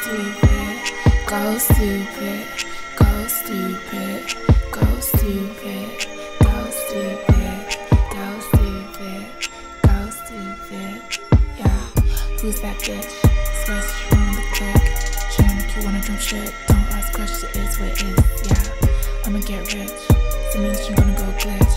stupid, go stupid, go stupid, go stupid, go stupid, go stupid, go stupid. Yeah, who's that bitch? Swear she on the click. She make you wanna jump shit. Don't ask questions, it is what it is. Yeah, I'ma get rich. So means you gonna go glitch.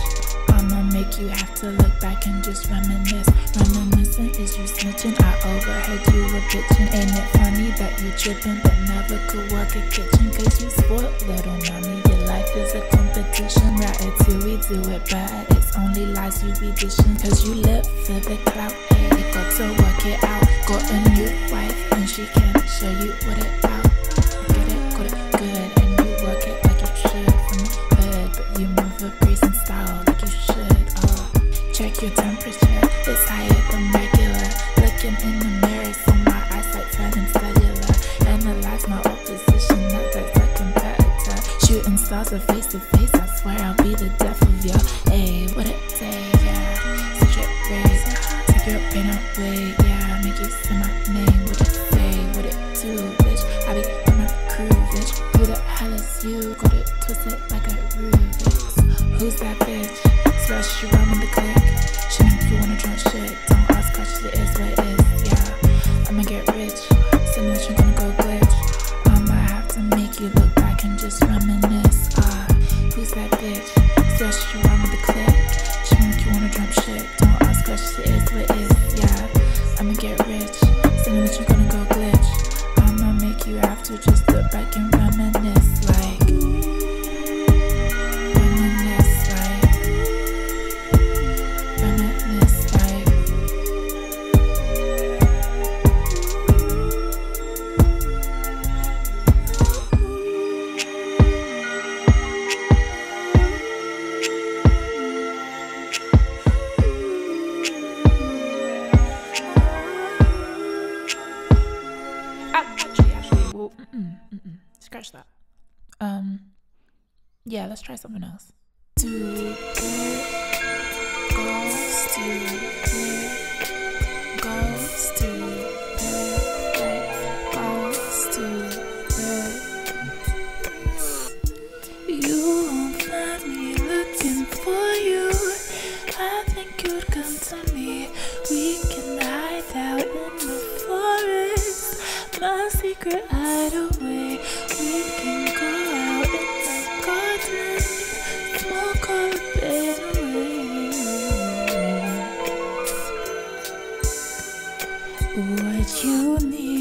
I'ma make you have to look back and just reminisce. Reminiscing is you snitching. I overheard you were bitching. Ain't it funny that you tripping but never could work a kitchen? Cause you spoiled little mommy. Your life is a competition. Ratatouille, do it bad. It's only lies you be dishing. Cause you live for the clout. Hey, you got to work it out. Got a new wife and she can show you what it about. Get it, got it good. And you work it like you should from the hood. But you move with grace and style like you should. Oh, check your temperature. It's higher than regular. Looking in the mirror, so my eyesight's turning cellular. Analyze my opposition, not like a competitor. Shooting stars are face to face. I swear I'll be the death of you. Hey, what it say? Yeah, such a race. Take your pain away. Yeah, make you say my name. What it say? What it do, bitch? I be in my crew, bitch. Who the hell is you? Got it twisted like a Rubik's. Who's that bitch? Swear she run with the click. She make you wanna drunk shit. Don't ask questions, it is what it is. Yeah, I'ma get rich. Soon as you're gonna go glitch. I'ma have to make you look back and just reminisce. Who's that bitch? Swear she run with the click. She make you wanna drunk shit. Don't ask questions, it is what it is. Yeah, I'ma get rich. Soon as you're gonna go glitch. I'ma make you have to just look back and reminisce like. Actually, well, scratch that. Yeah, let's try something else. Stupid, go stupid, go stupid, go stupid. You won't find me looking for you. I think you'd come to me. We can hide out in the forest. My secret hideaway. We can go out in the garden, smoke all the pain away. What you need